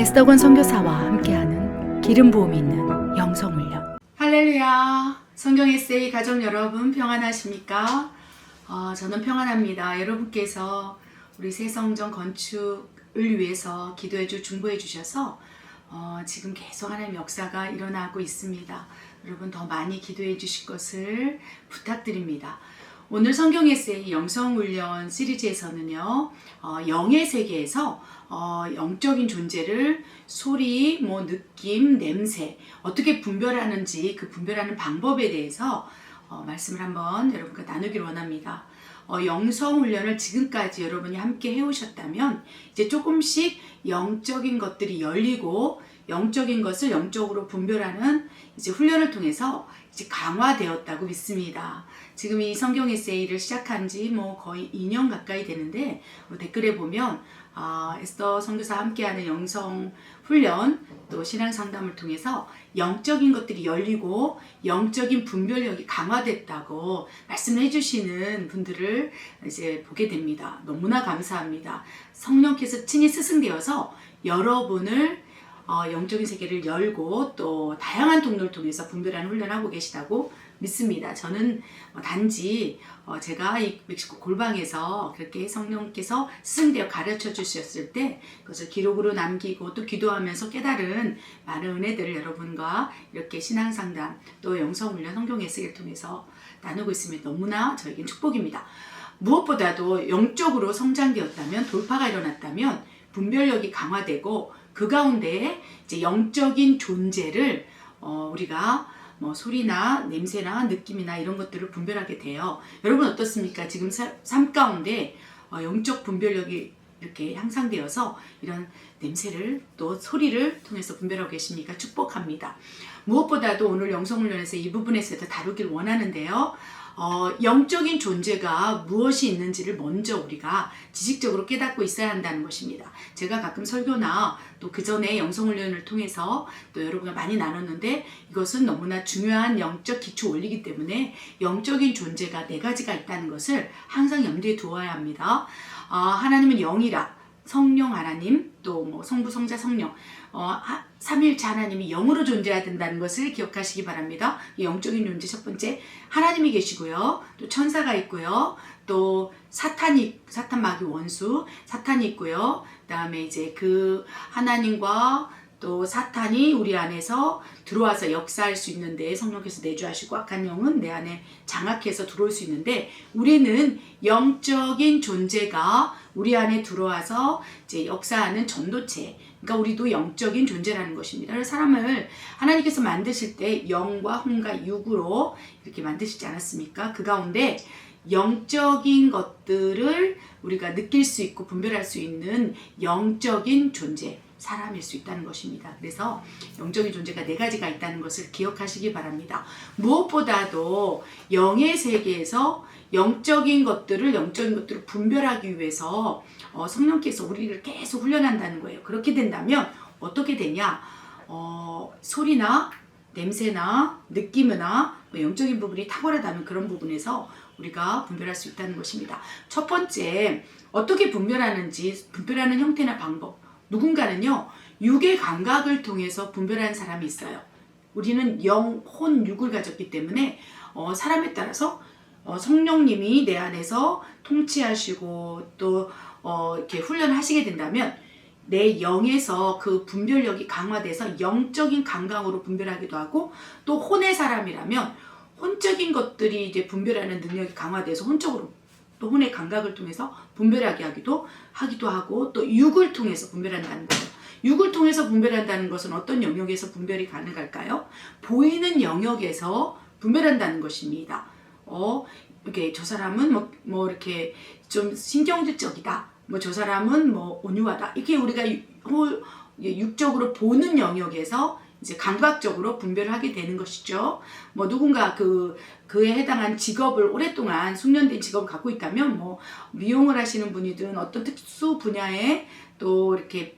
에스더건 선교사와 함께하는 기름 부음이 있는 영성훈련. 할렐루야. 성경 에세이 가족 여러분 평안하십니까? 저는 평안합니다. 여러분께서 우리 새 성전 건축을 위해서 기도해 중보해 주셔서 지금 계속 하나님의 역사가 일어나고 있습니다. 여러분 더 많이 기도해 주실 것을 부탁드립니다. 오늘 성경 에세이 영성훈련 시리즈에서는요, 영의 세계에서 영적인 존재를 소리, 느낌, 냄새 어떻게 분별하는지 그 분별하는 방법에 대해서 말씀을 한번 여러분과 나누기를 원합니다. 영성훈련을 지금까지 여러분이 함께 해오셨다면 이제 조금씩 영적인 것들이 열리고 영적인 것을 영적으로 분별하는 이제 훈련을 통해서 이제 강화되었다고 믿습니다. 지금 이 성경 에세이를 시작한 지 거의 2년 가까이 되는데 댓글에 보면 에스더 선교사와 함께하는 영성 훈련 또 신앙 상담을 통해서 영적인 것들이 열리고 영적인 분별력이 강화됐다고 말씀을 해주시는 분들을 이제 보게 됩니다. 너무나 감사합니다. 성령께서 친히 스승되어서 여러분을 영적인 세계를 열고 또 다양한 통로를 통해서 분별하는 훈련하고 계시다고 믿습니다. 저는 단지 제가 이 멕시코 골방에서 그렇게 성령께서 스승되어 가르쳐 주셨을 때 그것을 기록으로 남기고 또 기도하면서 깨달은 많은 은혜들을 여러분과 이렇게 신앙상담 또 영성훈련 성경 에세이를 통해서 나누고 있으면 너무나 저에겐 축복입니다. 무엇보다도 영적으로 성장되었다면 돌파가 일어났다면 분별력이 강화되고 그 가운데 이제 영적인 존재를 우리가 소리나 냄새나 느낌이나 이런 것들을 분별하게 돼요. 여러분 어떻습니까? 지금 삶 가운데 영적 분별력이 이렇게 향상되어서 이런 냄새를 또 소리를 통해서 분별하고 계십니까? 축복합니다. 무엇보다도 오늘 영성훈련에서 이 부분에서 다루길 원하는데요. 영적인 존재가 무엇이 있는지를 먼저 우리가 지식적으로 깨닫고 있어야 한다는 것입니다. 제가 가끔 설교나 또 그 전에 영성훈련을 통해서 또 여러분과 많이 나눴는데 이것은 너무나 중요한 영적 기초 원리이기 때문에 영적인 존재가 4가지가 있다는 것을 항상 염두에 두어야 합니다. 하나님은 영이라 성령 하나님 또 성부 성자 성령 삼일체 하나님이 영으로 존재해야 된다는 것을 기억하시기 바랍니다. 영적인 존재 첫 번째 하나님이 계시고요. 또 천사가 있고요. 또 사탄 마귀 원수 사탄이 있고요. 그다음에 이제 그 하나님과 또 사탄이 우리 안에서 들어와서 역사할 수 있는데 성령께서 내주하시고 악한 영은 내 안에 장악해서 들어올 수 있는데 우리는 영적인 존재가 우리 안에 들어와서 이제 역사하는 전도체 그러니까 우리도 영적인 존재라는 것입니다. 그래서 사람을 하나님께서 만드실 때 영과 혼과 육으로 이렇게 만드시지 않았습니까? 그 가운데 영적인 것들을 우리가 느낄 수 있고 분별할 수 있는 영적인 존재 사람일 수 있다는 것입니다. 그래서 영적인 존재가 4가지가 있다는 것을 기억하시기 바랍니다. 무엇보다도 영의 세계에서 영적인 것들을 분별하기 위해서 성령께서 우리를 계속 훈련한다는 거예요. 그렇게 된다면 어떻게 되냐? 소리나 냄새나 느낌이나 영적인 부분이 탁월하다면 그런 부분에서 우리가 분별할 수 있다는 것입니다. 첫 번째, 어떻게 분별하는 형태나 방법. 누군가는요, 육의 감각을 통해서 분별하는 사람이 있어요. 우리는 영, 혼, 육을 가졌기 때문에 사람에 따라서 성령님이 내 안에서 통치하시고 또 이렇게 훈련하시게 된다면 내 영에서 그 분별력이 강화돼서 영적인 감각으로 분별하기도 하고 또 혼의 사람이라면 혼적인 것들이 이제 분별하는 능력이 강화돼서 혼적으로 또 혼의 감각을 통해서 분별하게 하기도 하고 또 육을 통해서 분별한다는 거예요. 육을 통해서 분별한다는 것은 어떤 영역에서 분별이 가능할까요? 보이는 영역에서 분별한다는 것입니다. 이렇게 저 사람은 이렇게 좀 신경질적이다. 저 사람은 온유하다. 이렇게 우리가 육적으로 보는 영역에서 이제 감각적으로 분별을 하게 되는 것이죠. 누군가 그에 해당한 직업을 오랫동안 숙련된 직업을 갖고 있다면 미용을 하시는 분이든 어떤 특수 분야에 또 이렇게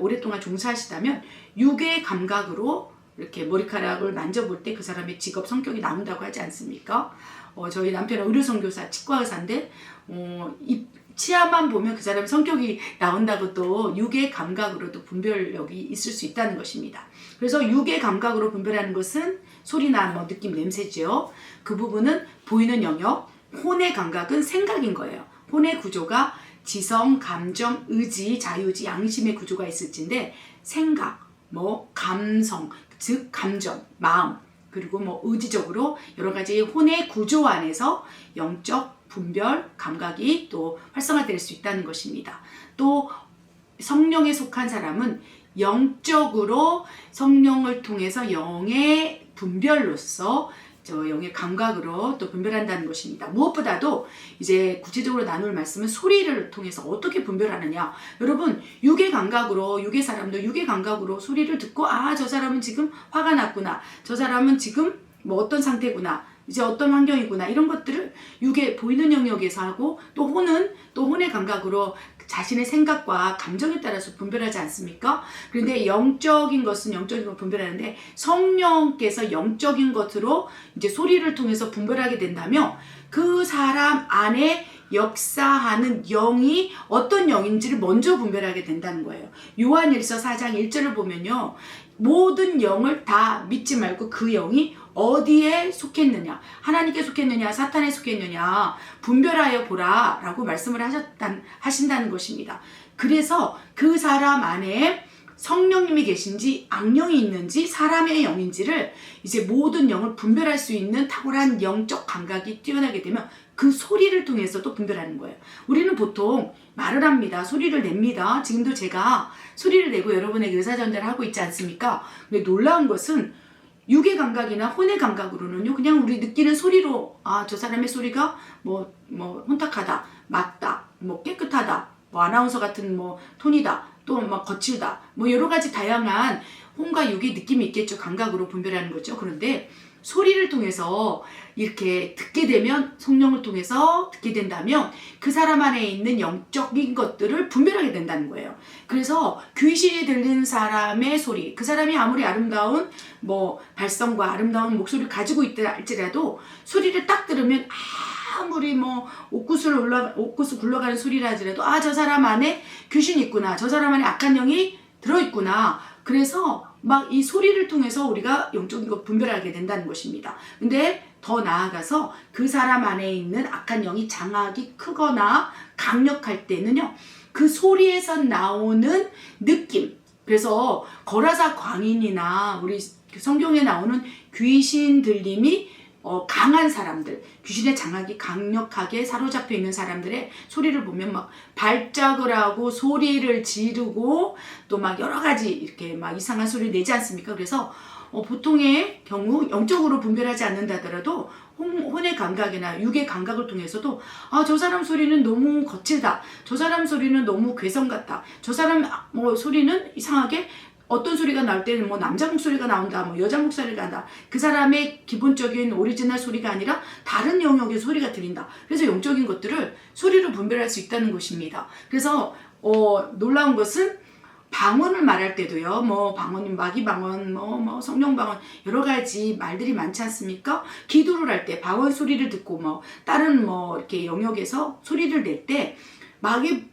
오랫동안 종사하시다면 육의 감각으로 이렇게 머리카락을 만져볼 때 그 사람의 직업 성격이 나온다고 하지 않습니까? 저희 남편은 의료선교사 치과 의사인데 치아만 보면 그 사람 성격이 나온다고 또 육의 감각으로도 분별력이 있을 수 있다는 것입니다. 그래서 육의 감각으로 분별하는 것은 소리나 뭐 느낌, 냄새죠. 그 부분은 보이는 영역, 혼의 감각은 생각인 거예요. 혼의 구조가 지성, 감정, 의지, 자유지, 양심의 구조가 있을진데 생각, 뭐 감성, 즉 감정, 마음, 그리고 뭐 의지적으로 여러 가지 혼의 구조 안에서 영적 분별, 감각이 또 활성화될 수 있다는 것입니다. 또 성령에 속한 사람은 영적으로 성령을 통해서 영의 분별로서 영의 감각으로 또 분별한다는 것입니다. 무엇보다도 이제 구체적으로 나눌 말씀은 소리를 통해서 어떻게 분별하느냐. 여러분 육의 감각으로, 육의 사람도 육의 감각으로 소리를 듣고 아, 저 사람은 지금 화가 났구나, 저 사람은 지금 뭐 어떤 상태구나, 이제 어떤 환경이구나, 이런 것들을 육의 보이는 영역에서 하고, 또 혼은 또 혼의 감각으로 자신의 생각과 감정에 따라서 분별하지 않습니까? 그런데 영적인 것은 영적인 걸 분별하는데 성령께서 영적인 것으로 이제 소리를 통해서 분별하게 된다면 그 사람 안에 역사하는 영이 어떤 영인지를 먼저 분별하게 된다는 거예요. 요한일서 4장 1절을 보면요, 모든 영을 다 믿지 말고 그 영이 어디에 속했느냐, 하나님께 속했느냐 사탄에 속했느냐 분별하여 보라 라고 말씀을 하신다는 것입니다. 그래서 그 사람 안에 성령님이 계신지 악령이 있는지 사람의 영인지를 이제 모든 영을 분별할 수 있는 탁월한 영적 감각이 뛰어나게 되면 그 소리를 통해서도 분별하는 거예요. 우리는 보통 말을 합니다. 소리를 냅니다. 지금도 제가 소리를 내고 여러분에게 의사전달을 하고 있지 않습니까? 근데 놀라운 것은 육의 감각이나 혼의 감각으로는요, 그냥 우리 느끼는 소리로 아, 저 사람의 소리가 뭐 혼탁하다, 맞다, 뭐 깨끗하다, 뭐 아나운서 같은 뭐 톤이다, 또 막 거칠다, 뭐 여러 가지 다양한 혼과 육의 느낌이 있겠죠. 감각으로 분별하는 거죠. 그런데 소리를 통해서 이렇게 듣게 되면, 성령을 통해서 듣게 된다면 그 사람 안에 있는 영적인 것들을 분별하게 된다는 거예요. 그래서 귀신이 들린 사람의 소리, 그 사람이 아무리 아름다운 뭐 발성과 아름다운 목소리를 가지고 있다 할지라도 소리를 딱 들으면 아무리 뭐 옥구슬 굴러가는 소리라 하더라도 아, 저 사람 안에 귀신이 있구나, 저 사람 안에 악한 영이 들어있구나. 그래서 막 이 소리를 통해서 우리가 영적인 것 분별하게 된다는 것입니다. 근데 더 나아가서 그 사람 안에 있는 악한 영이 장악이 크거나 강력할 때는요, 그 소리에서 나오는 느낌, 그래서 거라사 광인이나 우리 성경에 나오는 귀신 들림이 강한 사람들, 귀신의 장악이 강력하게 사로잡혀 있는 사람들의 소리를 보면 막 발작을 하고 소리를 지르고 또 막 여러 가지 이렇게 막 이상한 소리를 내지 않습니까? 그래서 보통의 경우 영적으로 분별하지 않는다 하더라도 혼의 감각이나 육의 감각을 통해서도 아, 저 사람 소리는 너무 거칠다, 저 사람 소리는 너무 괴성 같다, 저 사람 뭐 소리는 이상하게 어떤 소리가 나올 때는 뭐 남자 목소리가 나온다, 뭐 여자 목소리가 난다, 그 사람의 기본적인 오리지널 소리가 아니라 다른 영역의 소리가 들린다. 그래서 영적인 것들을 소리로 분별할 수 있다는 것입니다. 그래서 놀라운 것은 방언을 말할 때도요, 뭐 방언이 마귀 방언, 뭐 성령 방언, 여러 가지 말들이 많지 않습니까? 기도를 할 때 방언 소리를 듣고 뭐 다른 뭐 이렇게 영역에서 소리를 낼 때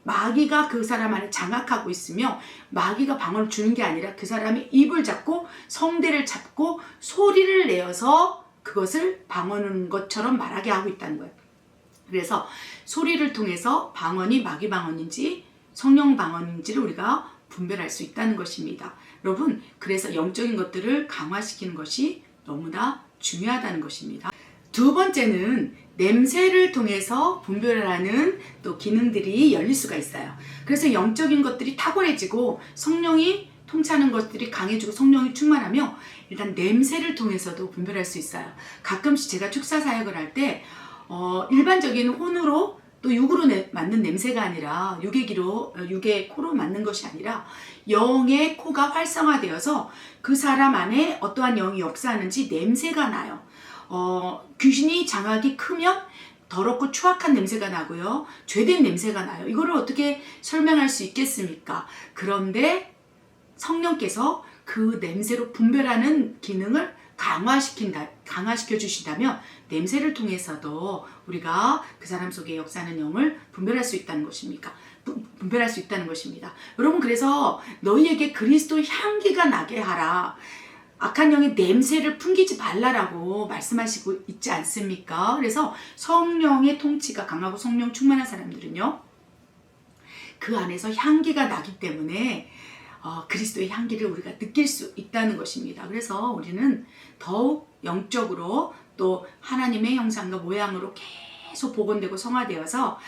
마귀가 그 사람 안에 장악하고 있으며 마귀가 방언을 주는 게 아니라 그 사람이 입을 잡고 성대를 잡고 소리를 내어서 그것을 방언인 것처럼 말하게 하고 있다는 거예요. 그래서 소리를 통해서 방언이 마귀 방언인지 성령 방언인지를 우리가 분별할 수 있다는 것입니다. 여러분, 그래서 영적인 것들을 강화시키는 것이 너무나 중요하다는 것입니다. 두 번째는 냄새를 통해서 분별을 하는 또 기능들이 열릴 수가 있어요. 그래서 영적인 것들이 탁월해지고 성령이 통치하는 것들이 강해지고 성령이 충만하며 일단 냄새를 통해서도 분별할 수 있어요. 가끔씩 제가 축사 사역을 할 때 일반적인 혼으로 또 육으로 맞는 냄새가 아니라 육의 코로 맞는 것이 아니라 영의 코가 활성화되어서 그 사람 안에 어떠한 영이 역사하는지 냄새가 나요. 귀신이 장악이 크면 더럽고 추악한 냄새가 나고요, 죄된 냄새가 나요. 이거를 어떻게 설명할 수 있겠습니까? 그런데 성령께서 그 냄새로 분별하는 기능을 강화시켜 주신다면 냄새를 통해서도 우리가 그 사람 속에 역사하는 영을 분별할 수 있다는 것입니까? 분별할 수 있다는 것입니다. 여러분, 그래서 너희에게 그리스도 향기가 나게 하라. 악한 영의 냄새를 풍기지 말라라고 말씀하시고 있지 않습니까? 그래서 성령의 통치가 강하고 성령 충만한 사람들은요, 그 안에서 향기가 나기 때문에 그리스도의 향기를 우리가 느낄 수 있다는 것입니다. 그래서 우리는 더욱 영적으로 또 하나님의 형상과 모양으로 계속 복원되고 성화되어서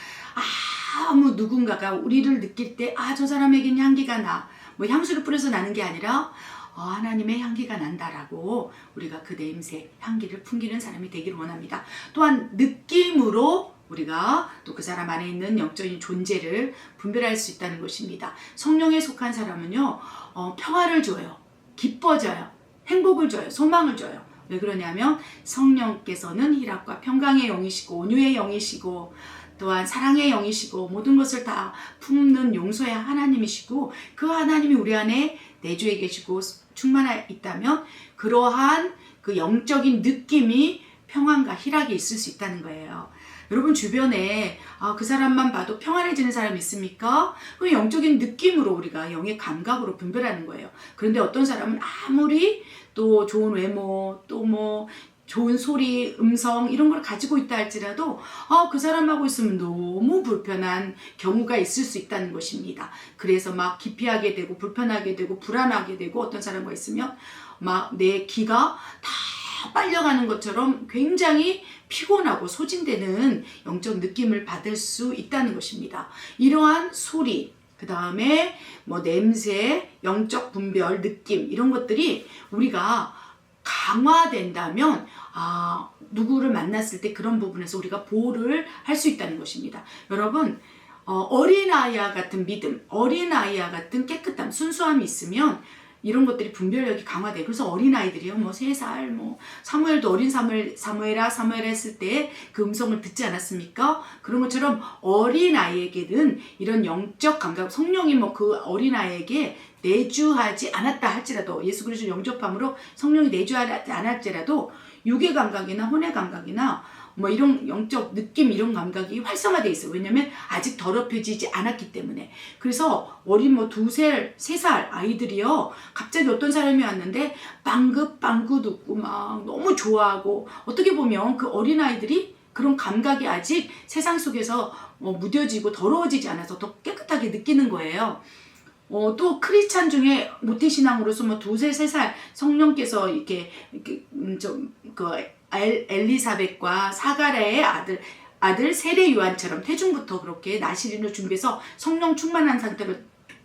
아무 누군가가 우리를 느낄 때 저 사람에겐 향기가 나, 뭐 향수를 뿌려서 나는 게 아니라 하나님의 향기가 난다라고 우리가 그 냄새, 향기를 풍기는 사람이 되기를 원합니다. 또한 느낌으로 우리가 또 그 사람 안에 있는 영적인 존재를 분별할 수 있다는 것입니다. 성령에 속한 사람은요, 평화를 줘요, 기뻐져요, 행복을 줘요, 소망을 줘요. 왜 그러냐면 성령께서는 희락과 평강의 영이시고 온유의 영이시고 또한 사랑의 영이시고 모든 것을 다 품는 용서의 하나님이시고, 그 하나님이 우리 안에 내주에 계시고 충만해 있다면 그러한 그 영적인 느낌이 평안과 희락이 있을 수 있다는 거예요. 여러분 주변에 그 사람만 봐도 평안해지는 사람이 있습니까? 그 영적인 느낌으로 우리가 영의 감각으로 분별하는 거예요. 그런데 어떤 사람은 아무리 또 좋은 외모, 또 뭐 좋은 소리, 음성 이런 걸 가지고 있다 할지라도 그 사람하고 있으면 너무 불편한 경우가 있을 수 있다는 것입니다. 그래서 막 기피하게 되고 불편하게 되고 불안하게 되고, 어떤 사람과 있으면 막 내 기가 다 빨려가는 것처럼 굉장히 피곤하고 소진되는 영적 느낌을 받을 수 있다는 것입니다. 이러한 소리, 그 다음에 뭐 냄새, 영적 분별, 느낌 이런 것들이 우리가 강화된다면 누구를 만났을 때 그런 부분에서 우리가 보호를 할 수 있다는 것입니다. 여러분, 어린아이와 같은 믿음, 어린아이와 같은 깨끗함, 순수함이 있으면 이런 것들이 분별력이 강화돼요. 그래서 어린아이들이요, 뭐 3살, 뭐 사무엘도 어린 사무엘아 했을 때 그 음성을 듣지 않았습니까? 그런 것처럼 어린아이에게는 이런 영적 감각, 성령이 뭐 그 어린아이에게 내주하지 않았다 할지라도, 예수 그리스도 영접함으로 성령이 내주하지 않았지라도 육의 감각이나 혼의 감각이나 뭐 이런 영적 느낌, 이런 감각이 활성화되어 있어요. 왜냐면 아직 더럽혀지지 않았기 때문에. 그래서 어린 뭐 2살, 3살 아이들이요, 갑자기 어떤 사람이 왔는데 빵긋빵긋 웃고 막 너무 좋아하고, 어떻게 보면 그 어린아이들이 그런 감각이 아직 세상 속에서 무뎌지고 더러워지지 않아서 더 깨끗하게 느끼는 거예요. 또 크리스찬 중에 모태신앙으로서 뭐 2살, 3살 성령께서 엘리사벳과 사가랴의 아들 세례 요한처럼 태중부터 그렇게 나시린을 준비해서 성령 충만한 상태로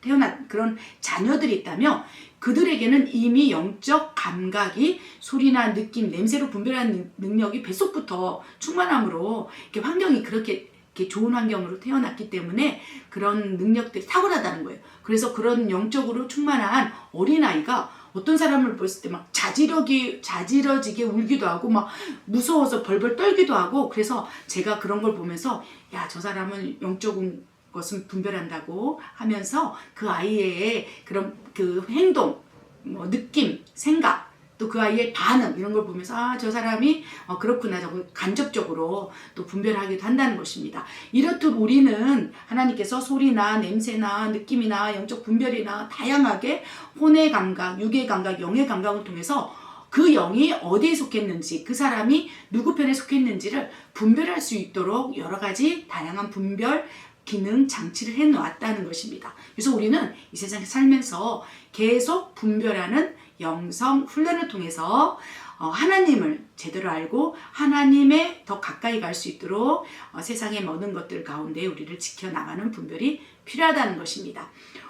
태어난 그런 자녀들이 있다면, 그들에게는 이미 영적 감각이 소리나 느낌, 냄새로 분별하는 능력이 뱃속부터 충만함으로 이렇게 환경이 그렇게 좋은 환경으로 태어났기 때문에 그런 능력들이 탁월하다는 거예요. 그래서 그런 영적으로 충만한 어린아이가 어떤 사람을 봤을 때 막 자지러지게 울기도 하고 막 무서워서 벌벌 떨기도 하고, 그래서 제가 그런 걸 보면서 저 사람은 영적인 것은 분별한다고 하면서 그 아이의 그런 그 행동, 뭐 느낌, 생각, 또 그 아이의 반응 이런 걸 보면서 저 사람이 그렇구나, 저거 간접적으로 또 분별하기도 한다는 것입니다. 이렇듯 우리는 하나님께서 소리나 냄새나 느낌이나 영적 분별이나 다양하게 혼의 감각, 육의 감각, 영의 감각을 통해서 그 영이 어디에 속했는지, 그 사람이 누구 편에 속했는지를 분별할 수 있도록 여러 가지 다양한 분별 기능 장치를 해놓았다는 것입니다. 그래서 우리는 이 세상에 살면서 계속 분별하는 영성 훈련을 통해서 하나님을 제대로 알고 하나님에 더 가까이 갈 수 있도록 세상의 모든 것들 가운데 우리를 지켜나가는 분별이 필요하다는 것입니다.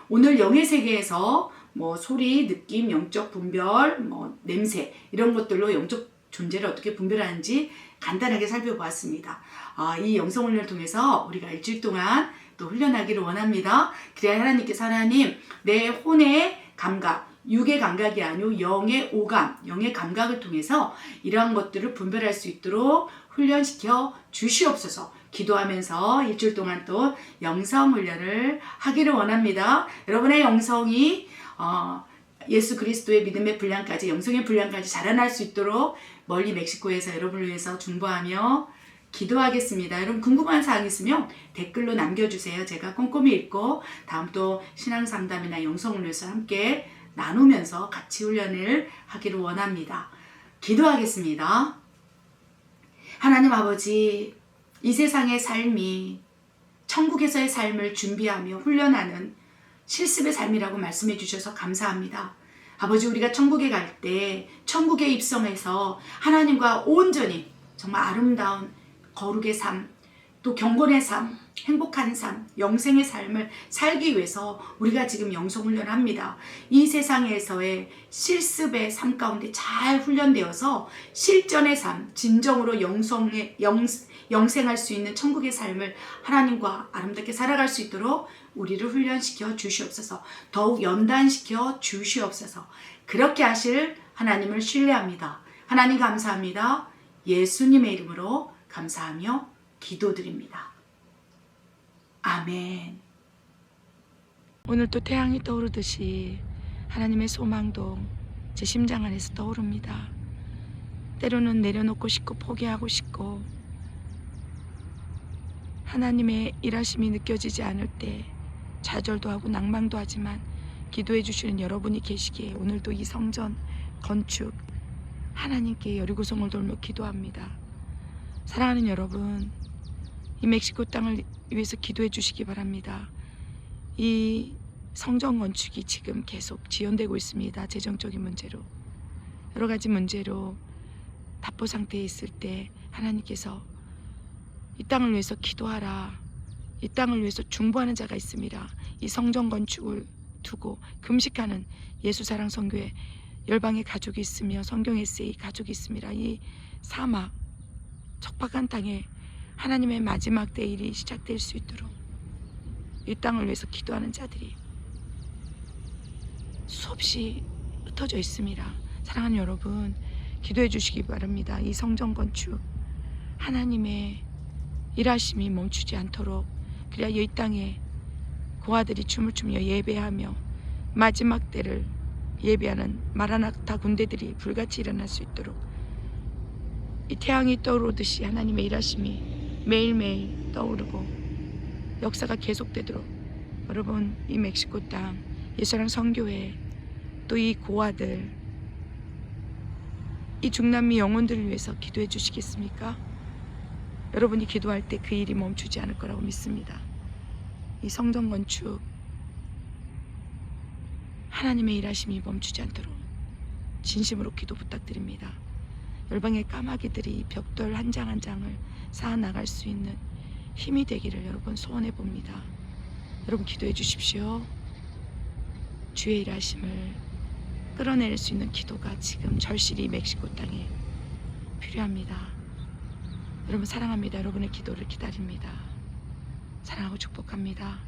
오늘 영의 세계에서 뭐 소리, 느낌, 영적 분별, 뭐 냄새 이런 것들로 영적 존재를 어떻게 분별하는지 간단하게 살펴보았습니다. 이 영성 훈련을 통해서 우리가 일주일 동안 또 훈련하기를 원합니다. 그래야 하나님께서 내 혼의 감각, 육의 감각이 아니고 영의 오감, 영의 감각을 통해서 이러한 것들을 분별할 수 있도록 훈련시켜 주시옵소서. 기도하면서 일주일 동안 또 영성 훈련을 하기를 원합니다. 여러분의 영성이 예수 그리스도의 믿음의 분량까지, 영성의 분량까지 자라날 수 있도록 멀리 멕시코에서 여러분을 위해서 중보하며 기도하겠습니다. 여러분 궁금한 사항 있으면 댓글로 남겨주세요. 제가 꼼꼼히 읽고 다음 또 신앙상담이나 영성을 위해서 함께 나누면서 같이 훈련을 하기를 원합니다. 기도하겠습니다. 하나님 아버지, 이 세상의 삶이 천국에서의 삶을 준비하며 훈련하는 실습의 삶이라고 말씀해 주셔서 감사합니다. 아버지, 우리가 천국에 갈 때 천국에 입성해서 하나님과 온전히 정말 아름다운 거룩의 삶, 또 경건의 삶, 행복한 삶, 영생의 삶을 살기 위해서 우리가 지금 영성훈련합니다. 이 세상에서의 실습의 삶 가운데 잘 훈련되어서 실전의 삶, 진정으로 영생할 수 있는 천국의 삶을 하나님과 아름답게 살아갈 수 있도록 우리를 훈련시켜 주시옵소서. 더욱 연단시켜 주시옵소서. 그렇게 하실 하나님을 신뢰합니다. 하나님 감사합니다. 예수님의 이름으로 감사하며 기도드립니다. 아멘. 오늘 또 태양이 떠오르듯이 하나님의 소망도 제 심장 안에서 떠오릅니다. 때로는 내려놓고 싶고 포기하고 싶고 하나님의 일하심이 느껴지지 않을 때 좌절도 하고 낭망도 하지만 기도해 주시는 여러분이 계시기에 오늘도 이 성전 건축 하나님께 여리고성을 돌며 기도합니다. 사랑하는 여러분, 이 멕시코 땅을 위해서 기도해 주시기 바랍니다. 이 성전 건축이 지금 계속 지연되고 있습니다. 재정적인 문제로, 여러 가지 문제로 답보 상태에 있을 때 하나님께서 이 땅을 위해서 기도하라, 이 땅을 위해서 중보하는 자가 있습니다. 이 성전 건축을 두고 금식하는 예수사랑 선교회 열방의 가족이 있으며 성경 에세이 가족이 있습니다. 이 사막 척박한 땅에 하나님의 마지막 때일이 시작될 수 있도록 이 땅을 위해서 기도하는 자들이 수없이 흩어져 있습니다. 사랑하는 여러분, 기도해 주시기 바랍니다. 이 성전 건축 하나님의 일하심이 멈추지 않도록, 그래야 이 땅에 고아들이 춤을 추며 예배하며 마지막 때를 예배하는 마라나타 군대들이 불같이 일어날 수 있도록 이 태양이 떠오르듯이 하나님의 일하심이 매일매일 떠오르고 역사가 계속되도록 여러분, 이 멕시코 땅 예수사랑 선교회 또 이 고아들, 이 중남미 영혼들을 위해서 기도해 주시겠습니까? 여러분이 기도할 때 그 일이 멈추지 않을 거라고 믿습니다. 이 성전 건축 하나님의 일하심이 멈추지 않도록 진심으로 기도 부탁드립니다. 열방의 까마귀들이 벽돌 한 장 한 장을 쌓아 나갈 수 있는 힘이 되기를 여러분 소원해 봅니다. 여러분 기도해 주십시오. 주의 일하심을 끌어낼 수 있는 기도가 지금 절실히 멕시코 땅에 필요합니다. 여러분 사랑합니다. 여러분의 기도를 기다립니다. 사랑하고 축복합니다.